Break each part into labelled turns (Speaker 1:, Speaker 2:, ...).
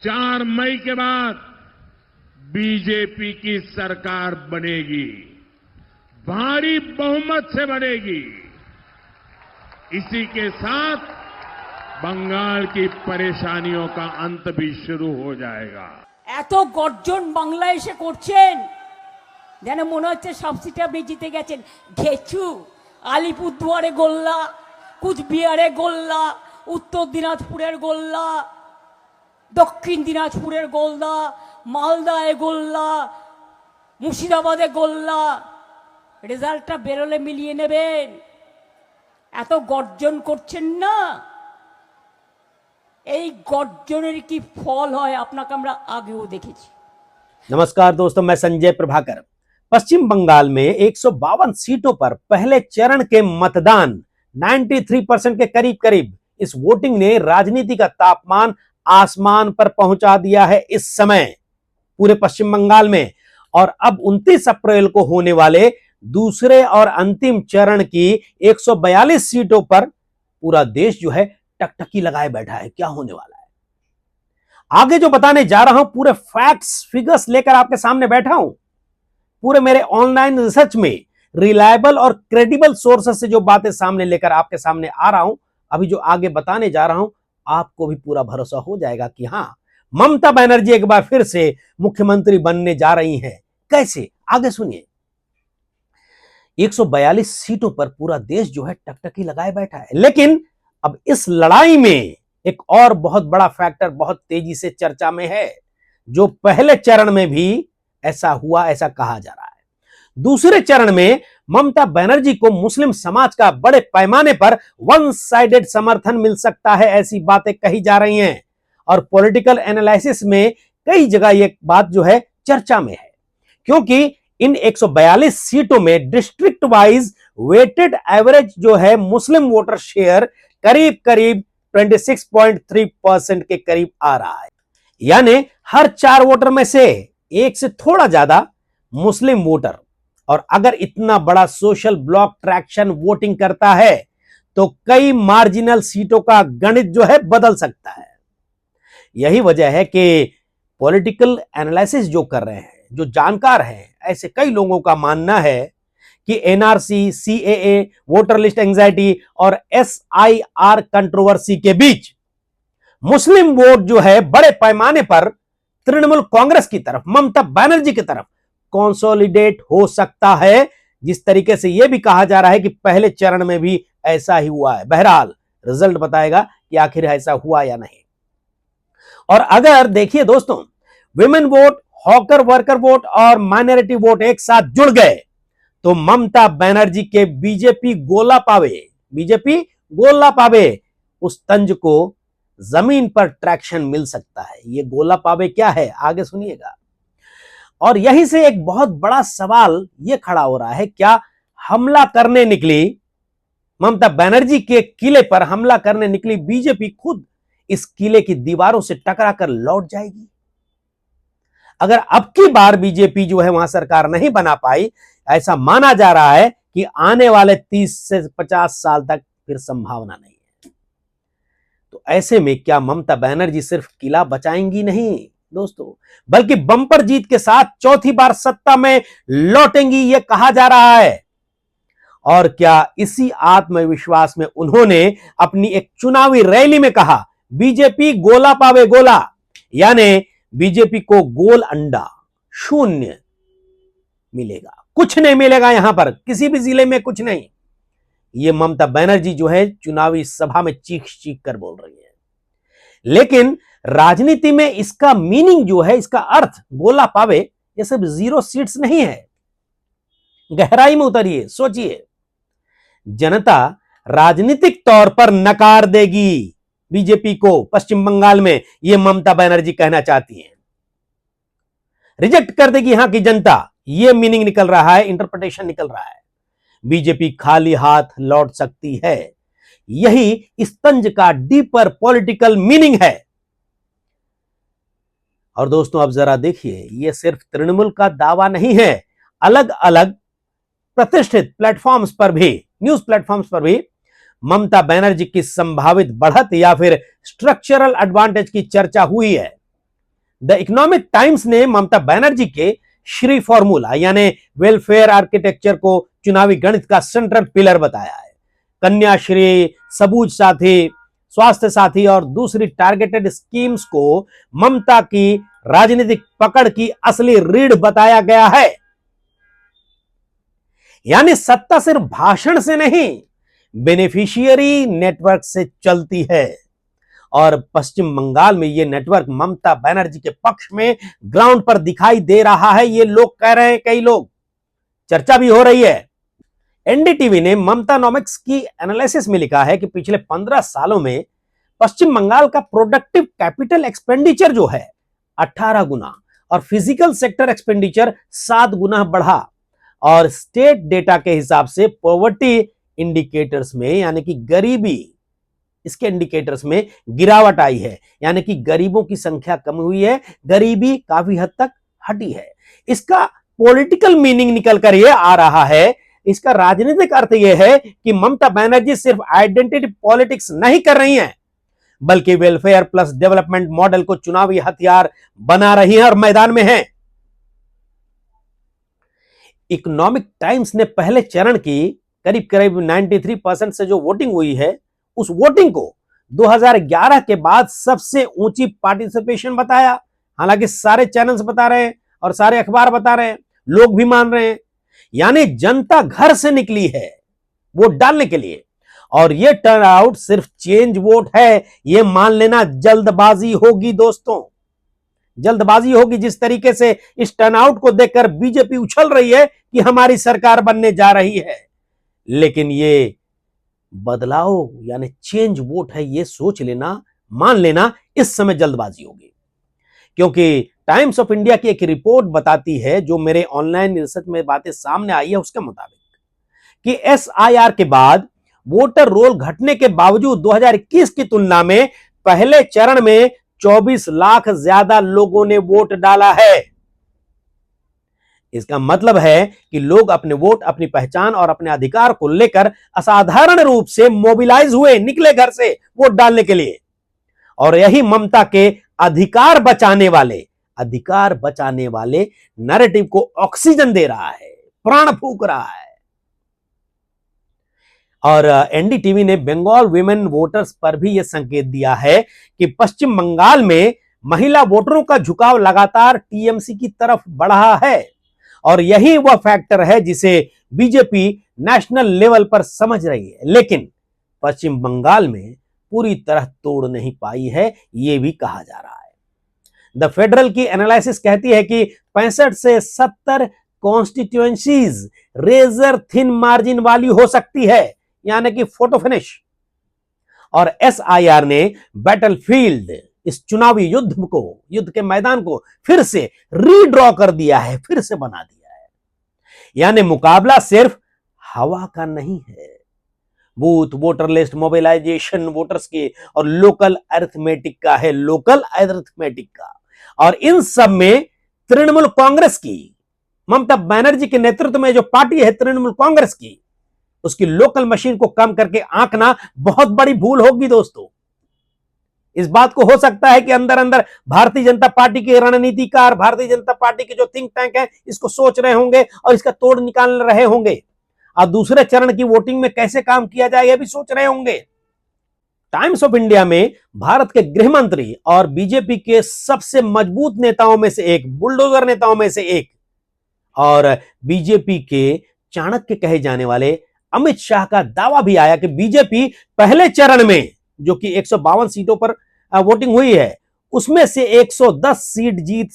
Speaker 1: 4 मई के बाद बीजेपी की सरकार बनेगी, भारी बहुमत से बनेगी। इसी के साथ बंगाल की परेशानियों का अंत भी शुरू हो जाएगा।
Speaker 2: এত গর্জন বাংলায় এসে করছেন যেন মনে হচ্ছে সব সিটে আপনি জিতে গেছেন। ঘেচু, আলিপুরদুয়ারে গোল্লা, কুচবিহারে গোল্লা, উত্তর দিনাজপুরের গোল্লা, দক্ষিণ দিনাজপুরের গোল্লা, মালদায় গোল্লা, মুর্শিদাবাদে গোল্লা। রেজাল্টটা বেরোলে মিলিয়ে নেবেন। এত গর্জন করছেন না, এই গর্জনের কি ফল হয় আপনাকে আমরা আগেও দেখেছি।
Speaker 3: नमस्कार दोस्तों, मैं संजय प्रभाकर। पश्चिम बंगाल में 152 सीटों पर पहले चरण के मतदान 93% के करीब करीब। इस वोटिंग ने राजनीति का तापमान आसमान पर पहुंचा दिया है इस समय पूरे पश्चिम बंगाल में। और अब 29 अप्रैल को होने वाले दूसरे और अंतिम चरण की 142 सीटों पर पूरा देश जो है टकटकी लगाए बैठा है। क्या होने वाला है आगे जो बताने जा रहा हूं, पूरे फैक्ट्स फिगर्स लेकर आपके सामने बैठा हूं। पूरे मेरे ऑनलाइन रिसर्च में रिलायबल और क्रेडिबल सोर्सेस से जो बातें सामने लेकर आपके सामने आ रहा हूं, अभी जो आगे बताने जा रहा हूं, आपको भी पूरा भरोसा हो जाएगा कि हां, ममता बनर्जी एक बार फिर से मुख्यमंत्री बनने जा रही हैं। कैसे, आगे सुनिए। 142 सीटों पर पूरा देश जो है टकटकी लगाए बैठा है। लेकिन अब इस लड़ाई में एक और बहुत बड़ा फैक्टर बहुत तेजी से चर्चा में है, जो पहले चरण में भी ऐसा हुआ, ऐसा कहा जा रहा है। दूसरे चरण में ममता बनर्जी को मुस्लिम समाज का बड़े पैमाने पर वन साइडेड समर्थन मिल सकता है, ऐसी बातें कही जा रही हैं। और पॉलिटिकल एनालिसिस में कई जगह यह बात जो है चर्चा में है, क्योंकि इन 142 सीटों में डिस्ट्रिक्ट वाइज वेटेड एवरेज जो है मुस्लिम वोटर शेयर करीब करीब 26.3% के करीब आ रहा है। यानी हर 4 वोटर में से एक से थोड़ा ज्यादा मुस्लिम वोटर। और अगर इतना बड़ा सोशल ब्लॉक ट्रैक्शन वोटिंग करता है तो कई मार्जिनल सीटों का गणित जो है बदल सकता है। यही वजह है कि पॉलिटिकल एनालिसिस जो कर रहे हैं, जो जानकार हैं, ऐसे कई लोगों का मानना है कि NRC, CAA, voter list anxiety और एसआईआर कंट्रोवर्सी के बीच मुस्लिम वोट जो है बड़े पैमाने पर तृणमूल कांग्रेस की तरफ, ममता बनर्जी की तरफ कंसोलिडेट हो सकता है। जिस तरीके से यह भी कहा जा रहा है कि पहले चरण में भी ऐसा ही हुआ है। बहरहाल रिजल्ट बताएगा कि आखिर ऐसा हुआ या नहीं। और अगर देखिए दोस्तों, women vote, hawker worker vote और माइनॉरिटी वोट एक साथ जुड़ गए तो ममता बनर्जी के बीजेपी गोला पावे उस तंज को जमीन पर ट्रैक्शन मिल सकता है। ये गोला पावे क्या है, आगे सुनिएगा। और यहीं से एक बहुत बड़ा सवाल यह खड़ा हो रहा है, क्या हमला करने निकली ममता बनर्जी के किले पर हमला करने निकली बीजेपी खुद इस किले की दीवारों से टकरा कर लौट जाएगी? अगर अब की बार बीजेपी जो है वहां सरकार नहीं बना पाई, ऐसा माना जा रहा है कि आने वाले 30 से 50 साल तक फिर संभावना नहीं है। तो ऐसे में क्या ममता बनर्जी सिर्फ किला बचाएंगी नहीं दोस्तों, बल्कि बम्पर जीत के साथ चौथी बार सत्ता में लौटेंगी, यह कहा जा रहा है। और क्या इसी आत्मविश्वास में उन्होंने अपनी एक चुनावी रैली में कहा, बीजेपी गोला पावे गोला, यानी बीजेपी को गोल अंडा, शून्य मिलेगा, कुछ नहीं मिलेगा यहां पर, किसी भी जिले में कुछ नहीं। ये ममता बनर्जी जो है चुनावी सभा में चीख चीख कर बोल रही है। लेकिन राजनीति में इसका मीनिंग जो है, इसका अर्थ गोला पावे, ये सिर्फ 0 सीट्स नहीं है। गहराई में उतरिए, सोचिए। जनता राजनीतिक तौर पर नकार देगी बीजेपी को पश्चिम बंगाल में, यह ममता बनर्जी कहना चाहती हैं। रिजेक्ट कर देगी यहां की जनता, यह मीनिंग निकल रहा है, इंटरप्रिटेशन निकल रहा है। बीजेपी खाली हाथ लौट सकती है, यही इस तंज का डीपर पॉलिटिकल मीनिंग है। और दोस्तों अब जरा देखिए, यह सिर्फ तृणमूल का दावा नहीं है। अलग अलग प्रतिष्ठित प्लेटफॉर्म्स पर भी, न्यूज प्लेटफॉर्म्स पर भी ममता बनर्जी की संभावित बढ़त या फिर स्ट्रक्चरल एडवांटेज की चर्चा हुई है। द इकोनॉमिक टाइम्स ने ममता बनर्जी के श्री फॉर्मूला यानी वेलफेयर आर्किटेक्चर को चुनावी गणित का सेंट्रल पिलर बताया है। कन्याश्री, सबूज साथी, स्वास्थ्य साथी और दूसरी टारगेटेड स्कीम्स को ममता की राजनीतिक पकड़ की असली रीढ़ बताया गया है। यानी सत्ता सिर्फ भाषण से नहीं, बेनिफिशियरी नेटवर्क से चलती है। और पश्चिम बंगाल में यह नेटवर्क ममता बनर्जी के पक्ष में ग्राउंड पर दिखाई दे रहा है, ये लोग कह रहे हैं, कई लोग, चर्चा भी हो रही है। एनडीटीवी ने ममतानॉमिक्स की एनालिसिस में लिखा है कि पिछले 15 सालों में पश्चिम बंगाल का प्रोडक्टिव कैपिटल एक्सपेंडिचर जो है 18 गुना और फिजिकल सेक्टर एक्सपेंडिचर 7 गुना बढ़ा। और स्टेट डेटा के हिसाब से पॉवर्टी इंडिकेटर्स में यानी कि गरीबी, इसके इंडिकेटर्स में गिरावट आई है, यानी कि गरीबों की संख्या कम हुई है, गरीबी काफी हद तक हटी है। इसका पॉलिटिकल मीनिंग निकल कर यह आ रहा है, इसका राजनीतिक अर्थ यह है कि ममता बनर्जी सिर्फ आइडेंटिटी पॉलिटिक्स नहीं कर रही हैं, बल्कि वेलफेयर प्लस डेवलपमेंट मॉडल को चुनावी हथियार बना रही हैं और मैदान में हैं। इकोनॉमिक टाइम्स ने पहले चरण की करीब करीब 93% से जो वोटिंग हुई है, उस वोटिंग को 2011 के बाद सबसे ऊंची पार्टिसिपेशन बताया। हालांकि सारे चैनल्स बता रहे हैं और सारे अखबार बता रहे हैं, लोग भी मान रहे हैं, यानी जनता घर से निकली है वोट डालने के लिए। और यह टर्नआउट सिर्फ चेंज वोट है, यह मान लेना जल्दबाजी होगी दोस्तों, जल्दबाजी होगी। जिस तरीके से इस टर्नआउट को देखकर बीजेपी उछल रही है कि हमारी सरकार बनने जा रही है, लेकिन यह बदलाव यानी चेंज वोट है, यह सोच लेना, मान लेना इस समय जल्दबाजी होगी। क्योंकि टाइम्स ऑफ इंडिया की एक रिपोर्ट बताती है, जो मेरे ऑनलाइन रिसर्च में बातें सामने आई है उसके मुताबिक, कि एसआईआर के बाद वोटर रोल घटने के बावजूद 2021 की तुलना में पहले चरण में 24 लाख ज्यादा लोगों ने वोट डाला है। इसका मतलब है कि लोग अपने वोट, अपनी पहचान और अपने अधिकार को लेकर असाधारण रूप से मोबिलाइज हुए, निकले घर से वोट डालने के लिए। और यही ममता के अधिकार बचाने वाले नैरेटिव को ऑक्सीजन दे रहा है, प्राण फूंक रहा है। और एनडीटीवी ने बंगाल विमेन वोटर्स पर भी यह संकेत दिया है कि पश्चिम बंगाल में महिला वोटरों का झुकाव लगातार टीएमसी की तरफ बढ़ा है। और यही वह फैक्टर है जिसे बीजेपी नेशनल लेवल पर समझ रही है, लेकिन पश्चिम बंगाल में पूरी तरह तोड़ नहीं पाई है, यह भी कहा जा रहा है। द फेडरल की एनालिसिस कहती है कि 65 से 70 कॉन्स्टिट्यूएंसीज रेजर थिन मार्जिन वाली हो सकती है, यानी कि फोटो फिनिश। और एसआईआर ने बैटलफील्ड, इस चुनावी युद्ध के मैदान को फिर से रीड्रॉ कर दिया है, फिर से बना दिया है। यानी मुकाबला सिर्फ हवा का नहीं है, booth, voter list, mobilization voters के और लोकल अरिथमेटिक का है, लोकल अरिथमेटिक का। और इन सब में तृणमूल कांग्रेस की, ममता बनर्जी के नेतृत्व में जो पार्टी है तृणमूल कांग्रेस की, उसकी लोकल मशीन को कम करके आंकना बहुत बड़ी भूल होगी दोस्तों। इस बात को हो सकता है कि अंदर अंदर भारतीय जनता पार्टी के रणनीतिकार, भारतीय जनता पार्टी के जो थिंक टैंक है, इसको सोच रहे होंगे और इसका तोड़ निकाल रहे होंगे, और दूसरे चरण की वोटिंग में कैसे काम किया जाए यह भी सोच रहे होंगे। टाइम्स ऑफ इंडिया में भारत के गृह मंत्री और बीजेपी के सबसे मजबूत नेताओं में से एक, बुलडोजर नेताओं में से एक, और बीजेपी के चाणक्य कहे जाने वाले अमित शाह का दावा भी आया कि बीजेपी पहले चरण में, जो कि 152 सीटों पर वोटिंग हुई है, उसमें से 110 सीट जीत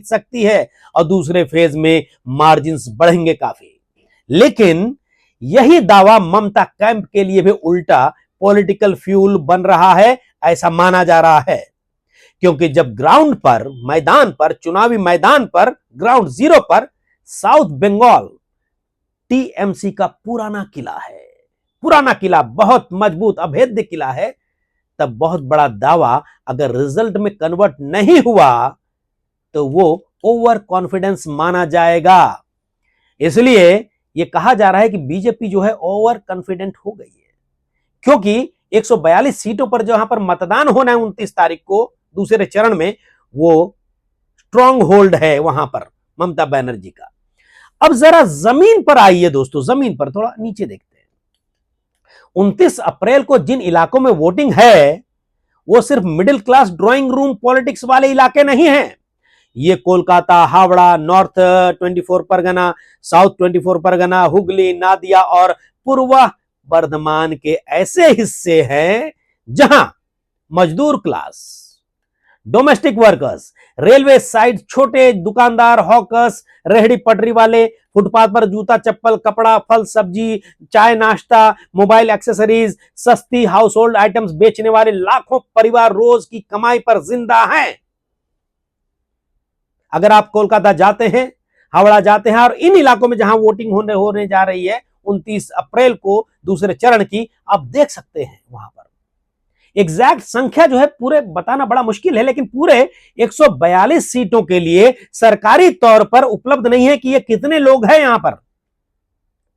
Speaker 3: सकती है, और दूसरे फेज में मार्जिन्स बढ़ेंगे काफी। लेकिन यही दावा ममता कैंप के लिए भी उल्टा पॉलिटिकल फ्यूल बन रहा है, ऐसा माना जा रहा है। क्योंकि जब ग्राउंड पर, मैदान पर, चुनावी मैदान पर, ग्राउंड जीरो पर साउथ बंगाल टीएमसी का पुराना किला है, पुराना किला, बहुत मजबूत अभेद्य किला है, तब बहुत बड़ा दावा अगर रिजल्ट में कन्वर्ट नहीं हुआ तो वो ओवर कॉन्फिडेंस माना जाएगा। इसलिए यह कहा जा रहा है कि बीजेपी जो है ओवर कॉन्फिडेंट हो गई है, क्योंकि 142 सीटों पर जहां पर मतदान होना है 29 तारीख को दूसरे चरण में, वो स्ट्रॉन्ग होल्ड है वहां पर ममता बनर्जी का। अब जरा जमीन पर आइए दोस्तों, जमीन पर थोड़ा नीचे देखते हैं। 29 अप्रैल को जिन इलाकों में वोटिंग है वो सिर्फ middle class drawing room politics वाले इलाके नहीं हैं। ये कोलकाता, हावड़ा, नॉर्थ 24 परगना, साउथ 24 परगना, हुगली, नादिया और पूर्व बर्धमान के ऐसे हिस्से हैं जहां मजदूर class, domestic workers, railway side छोटे दुकानदार, हॉकर्स, रेहड़ी पटरी वाले, फुटपाथ पर जूता चप्पल, कपड़ा, फल सब्जी, चाय नाश्ता, मोबाइल एक्सेसरीज, सस्ती हाउस होल्ड आइटम्स बेचने वाले लाखों परिवार रोज की कमाई पर जिंदा हैं। अगर आप कोलकाता जाते हैं, हावड़ा जाते हैं और इन इलाकों में जहां वोटिंग होने जा रही है 29 अप्रैल को दूसरे चरण की, आप देख सकते हैं वहां पर एग्जैक्ट संख्या जो है पूरे बताना बड़ा मुश्किल है, लेकिन पूरे 142 सीटों के लिए सरकारी तौर पर उपलब्ध नहीं है कि ये कितने लोग हैं यहां पर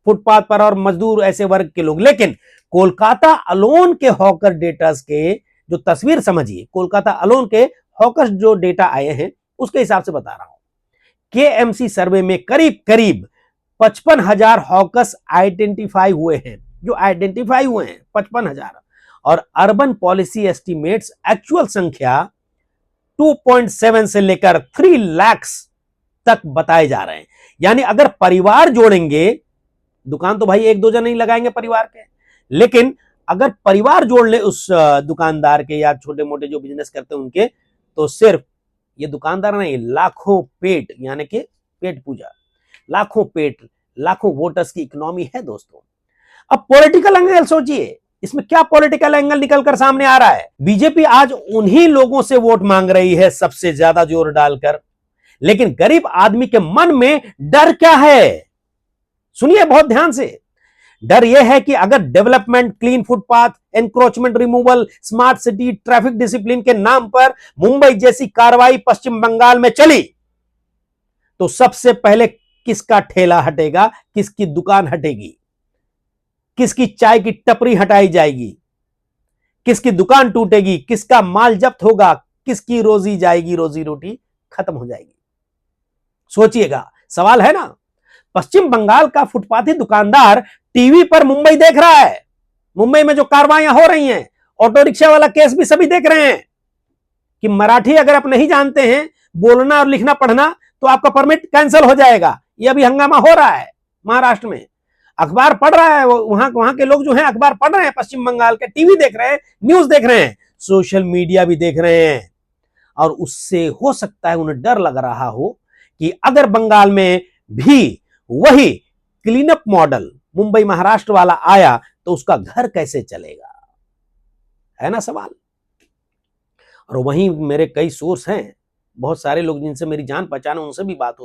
Speaker 3: फुटपाथ पर और मजदूर ऐसे वर्ग के लोग। लेकिन कोलकाता अलोन के हॉकर डेटास के जो तस्वीर समझिए, कोलकाता अलोन के हॉकर्स जो डेटा आए हैं उसके हिसाब से बता रहा हूं। केएमसी सर्वे में करीब करीब 55,000 हॉकर्स आइडेंटिफाई हुए हैं, जो आइडेंटिफाई हुए हैं 55,000, और अर्बन पॉलिसी एस्टिमेट्स एक्चुअल संख्या 2.7 से लेकर 3 लाख तक बताए जा रहे हैं। यानी अगर परिवार जोड़ेंगे, दुकान तो भाई एक दो जन नहीं लगाएंगे परिवार के, लेकिन अगर परिवार जोड़ ले उस दुकानदार के या छोटे मोटे जो बिजनेस करते हैं उनके, तो सिर्फ ये दुकानदार नहीं, लाखों पेट, यानी कि पेट पूजा, लाखों पेट, लाखों वोटर्स की इकोनॉमी है दोस्तों। अब पॉलिटिकल एंगल सोचिए, इसमें क्या पॉलिटिकल एंगल निकलकर सामने आ रहा है। बीजेपी आज उन्हीं लोगों से वोट मांग रही है सबसे ज्यादा जोर डालकर, लेकिन गरीब आदमी के मन में डर क्या है, सुनिए बहुत ध्यान से। डर यह है कि अगर development, clean footpath, encroachment removal, smart city, traffic discipline के नाम पर मुंबई जैसी कार्रवाई पश्चिम बंगाल में चली तो सबसे पहले किसका ठेला हटेगा, किसकी दुकान हटेगी, किसकी चाय की टपरी हटाई जाएगी, किसकी दुकान टूटेगी, किसका माल जब्त होगा, किसकी रोजी जाएगी, रोजी रोटी खत्म हो जाएगी। सोचिएगा, सवाल है ना। पश्चिम बंगाल का फुटपाथी दुकानदार टीवी पर मुंबई देख रहा है, मुंबई में जो कार्रवाइयां हो रही हैं, ऑटो रिक्शा वाला केस भी सभी देख रहे हैं कि मराठी अगर आप नहीं जानते हैं बोलना और लिखना पढ़ना तो आपका परमिट कैंसिल हो जाएगा। यह अभी हंगामा हो रहा है महाराष्ट्र में, अखबार पढ़ रहा है, वहां के लोग जो हैं अखबार पढ़ रहे हैं पश्चिम बंगाल के, टीवी देख रहे हैं, न्यूज देख रहे हैं, सोशल मीडिया भी देख रहे हैं, और उससे हो सकता है उन्हें डर लग रहा हो कि अगर बंगाल में भी वही clean up model Mumbai Maharashtra वाला आया तो उसका घर कैसे चलेगा, है ना सवाल। और वहीं मेरे कई सोर्स हैं, बहुत सारे लोग जिनसे मेरी जान पहचान उनसे भी बात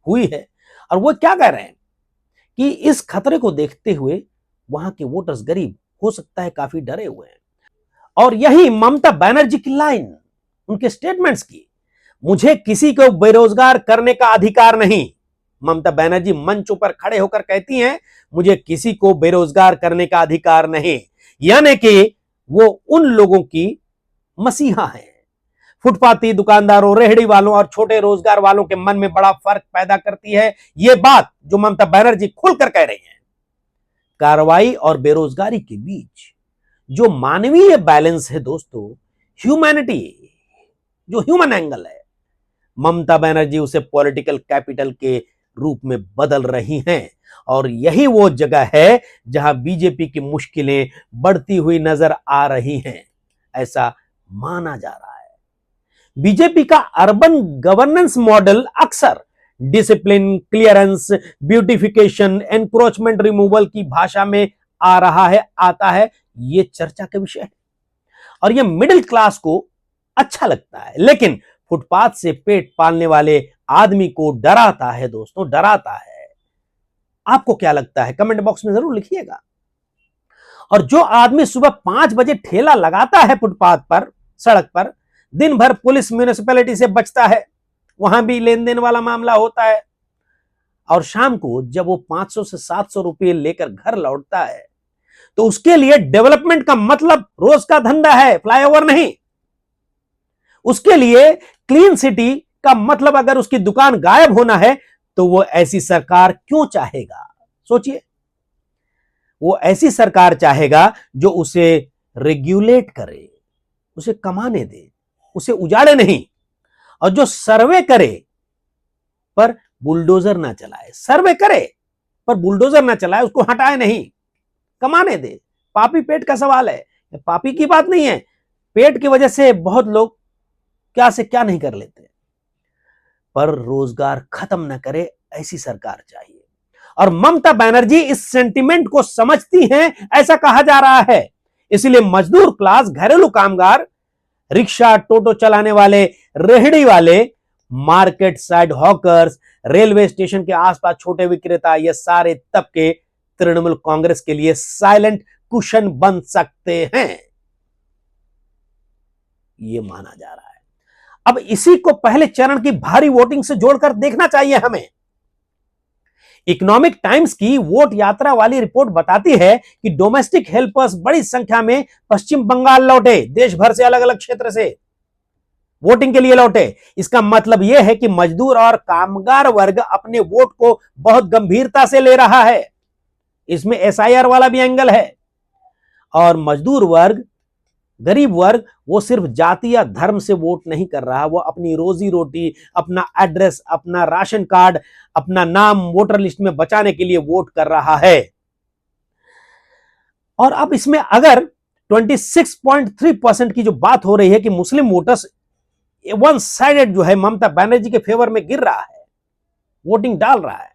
Speaker 3: हुई है, और वो क्या कह रहे हैं कि इस खतरे को देखते हुए वहां के वोटर्स गरीब हो सकता है काफी डरे हुए हैं। और यही ममता बनर्जी की लाइन, उनके स्टेटमेंट्स की, मुझे किसी को बेरोजगार करने का अधिकार नहीं। ममता बनर्जी मंचों पर खड़े होकर कहती हैं मुझे किसी को बेरोजगार करने का अधिकार नहीं, यानी कि वो उन लोगों की मसीहा है। फुटपाथी दुकानदारों, रेहड़ी वालों और छोटे रोजगार वालों के मन में बड़ा फर्क पैदा करती है यह बात जो ममता बनर्जी खुलकर कह रही है। कार्रवाई और बेरोजगारी के बीच जो मानवीय बैलेंस है दोस्तों, ह्यूमैनिटी, जो ह्यूमन एंगल है, ममता बनर्जी उसे पॉलिटिकल कैपिटल के रूप में बदल रही हैं, और यही वो जगह है जहां बीजेपी की मुश्किलें बढ़ती हुई नजर आ रही हैं, ऐसा माना जा रहा है। बीजेपी का अर्बन गवर्नेंस मॉडल अक्सर discipline, clearance, beautification, encroachment removal की भाषा में आता है, ये चर्चा का विषय है, और ये मिडिल क्लास को अच्छा लगता है, लेकिन फुटपाथ से पेट पालने वाले आदमी को डराता है दोस्तों, डराता है। आपको क्या लगता है कमेंट बॉक्स में जरूर लिखिएगा। और जो आदमी सुबह 5 बजे ठेला लगाता है फुटपाथ पर, सड़क पर, दिन भर पुलिस म्युनिसिपैलिटी से बचता है, वहां भी लेन देन वाला मामला होता है, और शाम को जब वो 500 से 700 रुपए लेकर घर लौटता है तो उसके लिए डेवलपमेंट का मतलब रोज का धंधा है, फ्लाईओवर नहीं। उसके लिए क्लीन सिटी का मतलब अगर उसकी दुकान गायब होना है तो वो ऐसी सरकार क्यों चाहेगा? सोचिए, वो ऐसी सरकार चाहेगा जो उसे रेगुलेट करे, उसे कमाने दे, उसे उजाड़े नहीं, और जो सर्वे करे पर बुलडोजर ना चलाए। सर्वे करे पर बुलडोजर ना चलाए, उसको हटाए नहीं, कमाने दे। पापी पेट का सवाल है, पापी की बात नहीं है। पेट की वजह से बहुत लोग क्या से क्या नहीं कर लेते, पर रोजगार खत्म न करे ऐसी सरकार चाहिए। और ममता बनर्जी इस सेंटिमेंट को समझती हैं ऐसा कहा जा रहा है। इसलिए मजदूर क्लास, घरेलू कामगार, रिक्शा टोटो चलाने वाले, रेहड़ी वाले, market side hawkers, railway station के आसपास छोटे विक्रेता, ये सारे तबके तृणमूल कांग्रेस के लिए साइलेंट कुशन बन सकते हैं, यह माना जा रहा है। अब इसी को पहले चरण की भारी वोटिंग से जोड़कर देखना चाहिए हमें। इकोनॉमिक टाइम्स की वोट यात्रा वाली रिपोर्ट बताती है कि डोमेस्टिक हेल्पर्स बड़ी संख्या में पश्चिम बंगाल लौटे, देश भर से अलग अलग क्षेत्र से वोटिंग के लिए लौटे। इसका मतलब यह है कि मजदूर और कामगार वर्ग अपने वोट को बहुत गंभीरता से ले रहा है। इसमें एसआईआर वाला भी एंगल है। और मजदूर वर्ग, गरीब वर्ग, वो सिर्फ जाति या धर्म से वोट नहीं कर रहा, वो अपनी रोजी रोटी, अपना एड्रेस, अपना राशन कार्ड, अपना नाम वोटर लिस्ट में बचाने के लिए वोट कर रहा है। और अब इसमें अगर 26.3% की जो बात हो रही है कि मुस्लिम वोटर्स वन साइडेड जो है ममता बनर्जी के फेवर में गिर रहा है, वोटिंग डाल रहा है,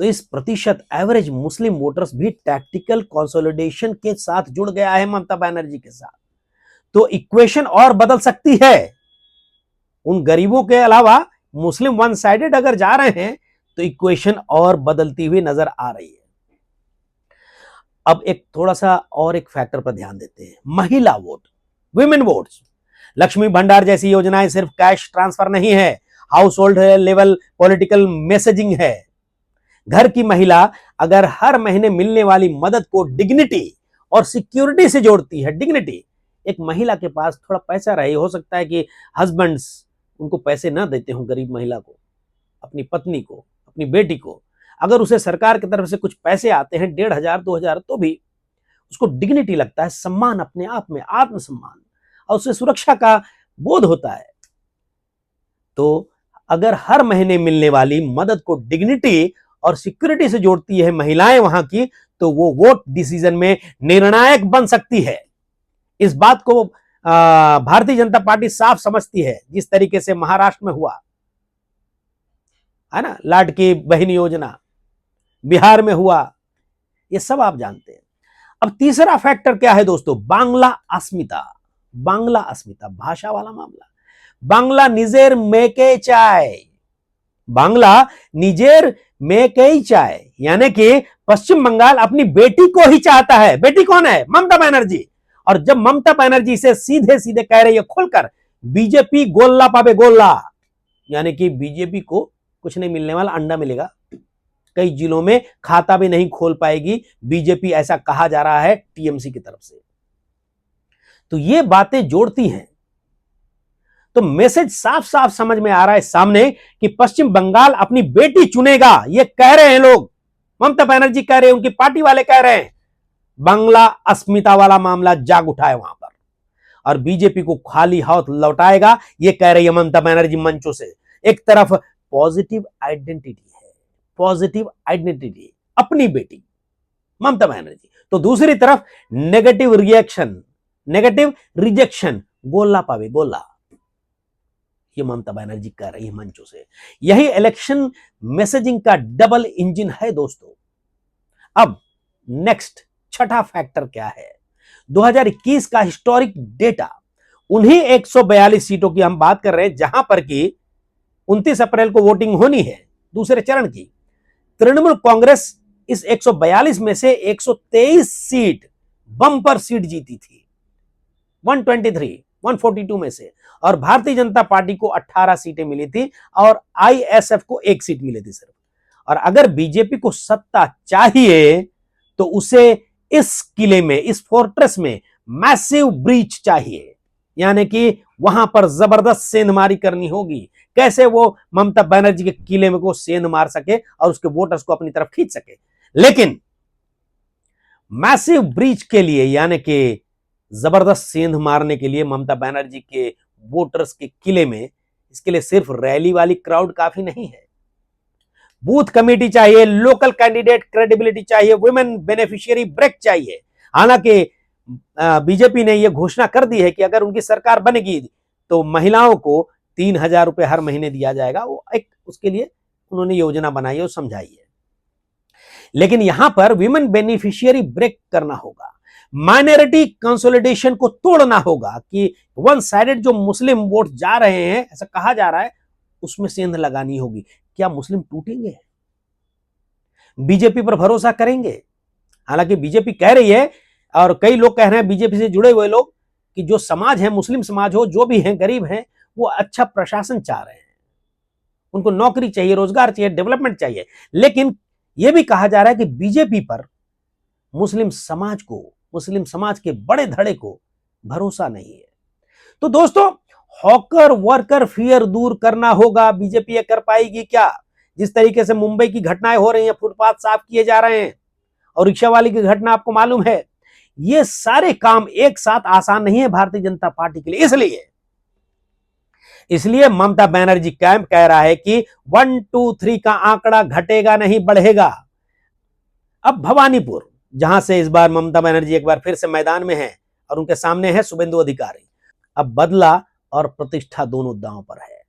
Speaker 3: तो इस प्रतिशत एवरेज मुस्लिम वोटर्स भी टैक्टिकल कंसोलिडेशन के साथ जुड़ गया है ममता बनर्जी के साथ। तो इक्वेशन और बदल सकती है। उन गरीबों के अलावा मुस्लिम वन साइडेड अगर जा रहे हैं तो इक्वेशन और बदलती हुई नजर आ रही है। अब एक थोड़ा सा और एक फैक्टर पर ध्यान देते हैं, महिला वोट, विमेन वोट्स। लक्ष्मी भंडार जैसी योजनाएं सिर्फ कैश ट्रांसफर नहीं है, house hold level political messaging है। घर की महिला अगर हर महीने मिलने वाली मदद को डिग्निटी और सिक्योरिटी से जोड़ती है, डिग्निटी, एक महिला के पास थोड़ा पैसा रहे, हो सकता है कि हस्बैंड्स उनको पैसे ना देते हों, गरीब महिला को, अपनी पत्नी को, अपनी बेटी को, अगर उसे सरकार की तरफ से कुछ पैसे आते हैं 1,500 2,000, तो भी उसको डिग्निटी लगता है, सम्मान, अपने आप में आत्मसम्मान, और उसे सुरक्षा का बोध होता है। तो अगर हर महीने मिलने वाली मदद को डिग्निटी और सिक्योरिटी से जोड़ती है महिलाएं वहां की, तो वो वोट डिसीजन में निर्णायक बन सकती है। इस बात को भारतीय जनता पार्टी साफ समझती है। जिस तरीके से महाराष्ट्र में हुआ है ना, लाडकी बहन योजना, बिहार में हुआ, ये सब आप जानते हैं। अब तीसरा फैक्टर क्या है दोस्तों, बांग्ला अस्मिता। बांग्ला अस्मिता, भाषा वाला मामला। बांग्ला निजेर मेके चाय, बांग्ला निजेर मेके चाय, यानी कि पश्चिम बंगाल अपनी बेटी को ही चाहता है। बेटी कौन है? ममता बनर्जी। और जब ममता बनर्जी से सीधे सीधे कह रही है खुलकर, बीजेपी गोल्ला पावे गोल्ला, यानी कि बीजेपी को कुछ नहीं मिलने वाला, अंडा मिलेगा। कई जिलों में खाता भी नहीं खोल पाएगी बीजेपी, ऐसा कहा जा रहा है टीएमसी की तरफ से। तो ये बातें जोड़ती हैं, तो मैसेज साफ साफ समझ में आ रहा है सामने कि पश्चिम बंगाल अपनी बेटी चुनेगा। ये कह रहे हैं लोग, ममता बनर्जी कह रहे हैं, उनकी पार्टी वाले कह रहे हैं। बांग्ला अस्मिता वाला मामला जाग उठा है वहां पर, और बीजेपी को खाली हाथ लौटाएगा, ये कह रही है ममता बनर्जी मंचों से। एक तरफ पॉजिटिव आइडेंटिटी है, पॉजिटिव आइडेंटिटी अपनी बेटी ममता बनर्जी, तो दूसरी तरफ नेगेटिव रिएक्शन, नेगेटिव रिजेक्शन, गोला पावे गोला, ये ममता बनर्जी कर रही है मंचों से। यही इलेक्शन मैसेजिंग का डबल इंजन है दोस्तों। अब नेक्स्ट छठा फैक्टर क्या है, 2021 का हिस्टोरिक डेटा। उन्हीं 142 सीटों की हम बात कर रहे हैं जहां पर कि 29 अप्रैल को वोटिंग होनी है दूसरे चरण की। तृणमूल कांग्रेस इस 142 में से 123 सीट बम्पर सीट जीती थी, 142 में से, और भारतीय जनता पार्टी को 18 सीटें मिली थी और आईएसएफ को 1 सीट मिली थी सिर्फ। और अगर बीजेपी को सत्ता चाहिए तो उसे इस किले में, इस फोर्ट्रेस में मैसिव ब्रीच चाहिए, यानी कि वहां पर जबरदस्त सेंधमारी करनी होगी। कैसे वो ममता बनर्जी के किले में को सेंध मार सके और उसके वोटर्स को अपनी तरफ खींच सके। लेकिन मैसिव ब्रीच के लिए, यानी कि जबरदस्त सेंध मारने के लिए ममता बनर्जी के वोटर्स के किले में, इसके लिए सिर्फ रैली वाली क्राउड काफी नहीं है। बूथ कमेटी चाहिए, लोकल कैंडिडेट क्रेडिबिलिटी चाहिए, वुमेन बेनिफिशियरी ब्रेक चाहिए। हालांकि बीजेपी ने यह घोषणा कर दी है कि अगर उनकी सरकार बनेगी तो महिलाओं को 3,000 रुपए हर महीने दिया जाएगा। वो एक उसके लिए उन्होंने योजना बनाई है और समझाई है। लेकिन यहां पर विमेन बेनिफिशियरी ब्रेक करना होगा, माइनॉरिटी कंसोलिडेशन को तोड़ना होगा कि वन साइडेड जो मुस्लिम वोट जा रहे हैं, ऐसा कहा जा रहा है, उसमें सेंध लगानी होगी। क्या मुस्लिम टूटेंगे? बीजेपी पर भरोसा करेंगे? हालांकि बीजेपी कह रही है और कई लोग कह रहे हैं बीजेपी से जुड़े हुए लोग कि जो समाज है, मुस्लिम समाज हो, जो भी हैं, गरीब हैं, वो अच्छा प्रशासन चाह रहे हैं, उनको नौकरी चाहिए, रोजगार चाहिए, डेवलपमेंट चाहिए। लेकिन यह भी कहा जा रहा है कि बीजेपी पर मुस्लिम समाज को, मुस्लिम समाज के बड़े धड़े को भरोसा नहीं है। तो दोस्तों, हॉकर वर्कर फियर दूर करना होगा। बीजेपी ये कर पाएगी क्या? जिस तरीके से मुंबई की घटनाएं हो रही हैं, फुटपाथ साफ किए जा रहे हैं और रिक्शा वाली की घटना आपको मालूम है, ये सारे काम एक साथ आसान नहीं है भारतीय जनता पार्टी के लिए। इसलिए ममता बनर्जी कैंप कह रहा है कि 1, 2, 3 का आंकड़ा घटेगा नहीं, बढ़ेगा। अब भवानीपुर, जहां से इस बार ममता बनर्जी एक बार फिर से मैदान में है और उनके सामने है शुभेंदु अधिकारी, अब बदला और प्रतिष्ठा दोनों दांव पर है।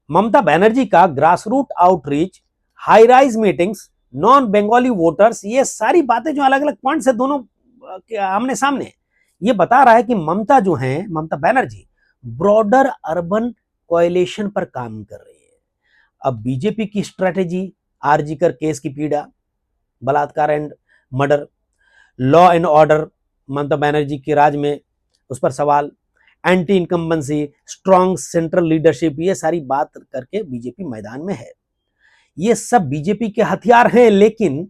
Speaker 3: ममता बनर्जी का grass root outreach, high rise meetings, non Bengali voters, ये सारी बातें जो अलग अलग पॉइंट से दोनों आमने सामने, ये बता रहा है कि ममता जो है, Mamata Banerjee broader urban coalition पर काम कर रही है। अब बीजेपी की स्ट्रेटेजी, आरजीकर केस की पीड़ा, बलात्कार and murder, law and order, Mamata Banerjee के राज में उस पर सवाल, anti incumbency, strong central leadership, ये सारी बात करके बीजेपी मैदान में है। ये सब बीजेपी के हथियार हैं। लेकिन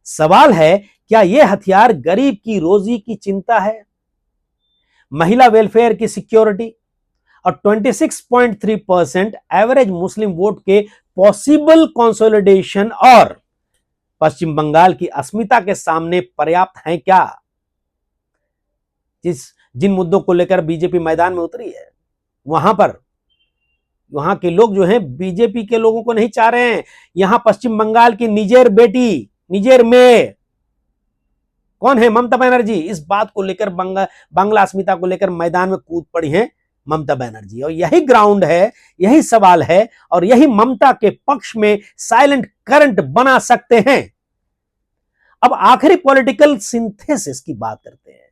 Speaker 3: सवाल है, क्या ये हथियार गरीब की रोजी की चिंता है, महिला वेलफेयर की सिक्योरिटी और 26.3% एवरेज मुस्लिम वोट के पॉसिबल कंसोलिडेशन और पश्चिम बंगाल की अस्मिता के सामने पर्याप्त हैं क्या? जिन मुद्दों को लेकर बीजेपी मैदान में उतरी है, वहां के लोग जो हैं बीजेपी के लोगों को नहीं चाह रहे हैं। यहां पश्चिम बंगाल की निजेर बेटी, निजेर में कौन है? ममता बनर्जी। इस बात को लेकर, बांग्ला अस्मिता को लेकर मैदान में कूद पड़ी हैं ममता बनर्जी। और यही ग्राउंड है, यही सवाल है और यही ममता के पक्ष में साइलेंट करंट बना सकते हैं। अब आखिरी पॉलिटिकल सिंथेसिस की बात करते हैं।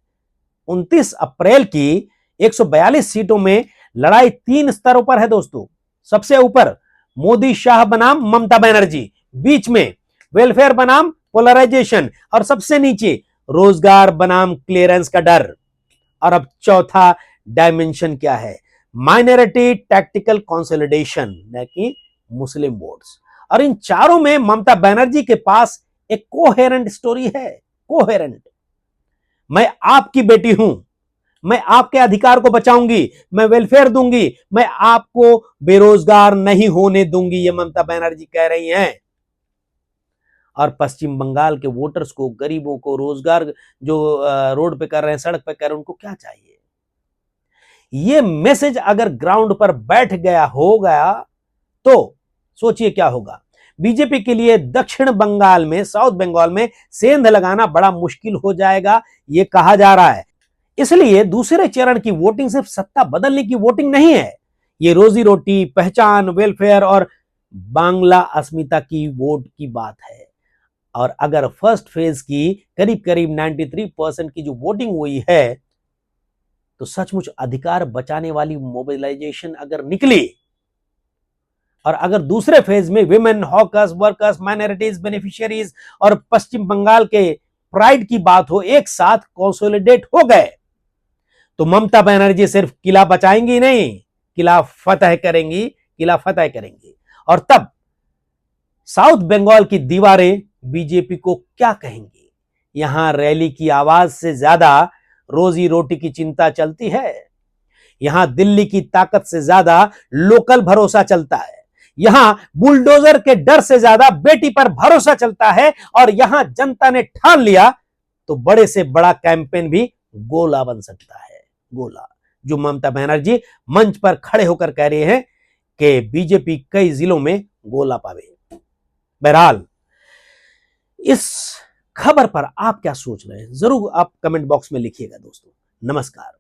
Speaker 3: 29 अप्रैल की 142 सीटों में लड़ाई 3 स्तरों पर है दोस्तों। सबसे ऊपर मोदी शाह बनाम ममता बनर्जी, बीच में वेलफेयर बनाम पोलराइजेशन और सबसे नीचे रोजगार बनाम क्लियरेंस का डर। और अब चौथा डायमेंशन क्या है? माइनॉरिटी टैक्टिकल कंसोलिडेशन, यानी कि मुस्लिम वोट्स। और इन चारों में ममता बनर्जी के पास एक कोहेरेंट स्टोरी है। कोहेरेंट, मैं आपकी बेटी हूं, मैं आपके अधिकार को बचाऊंगी, मैं वेलफेयर दूंगी, मैं आपको बेरोजगार नहीं होने दूंगी, ये ममता बनर्जी कह रही हैं। और पश्चिम बंगाल के वोटर्स को, गरीबों को, रोजगार जो रोड पे कर रहे हैं, सड़क पे कर रहे हैं, उनको क्या चाहिए? ये मैसेज अगर ग्राउंड पर बैठ गया तो सोचिए क्या होगा। बीजेपी के लिए दक्षिण बंगाल में, साउथ बंगाल में सेंध लगाना बड़ा मुश्किल हो जाएगा, यह कहा जा रहा है। इसलिए दूसरे चरण की वोटिंग सिर्फ सत्ता बदलने की वोटिंग नहीं है, ये रोजी रोटी, पहचान, वेलफेयर और बांग्ला अस्मिता की वोट की बात है। और अगर फर्स्ट फेज की करीब करीब 93% की जो वोटिंग हुई है, तो सचमुच अधिकार बचाने वाली मोबिलाइजेशन अगर निकली, और अगर दूसरे फेज में women, hawkers, workers, minorities, beneficiaries और पश्चिम बंगाल के प्राइड की बात हो, एक साथ कंसोलिडेट हो गए, तो ममता बनर्जी सिर्फ किला बचाएंगी नहीं, किला फतह करेंगी। और तब साउथ बंगाल की दीवारें बीजेपी को क्या कहेंगी? यहां रैली की आवाज से ज्यादा रोजी रोटी की चिंता चलती है। यहां दिल्ली की ताकत से ज्यादा लोकल भरोसा चलता है, यहां बुलडोजर के डर से ज्यादा बेटी पर भरोसा चलता है, और यहां जनता ने ठान लिया तो बड़े से बड़ा कैंपेन भी गोला बन सकता है। गोला, जो ममता बनर्जी मंच पर खड़े होकर कह रहे हैं कि बीजेपी कई जिलों में गोला पावे। बहरहाल, इस खबर पर आप क्या सोच रहे हैं, जरूर आप कमेंट बॉक्स में लिखिएगा दोस्तों। नमस्कार।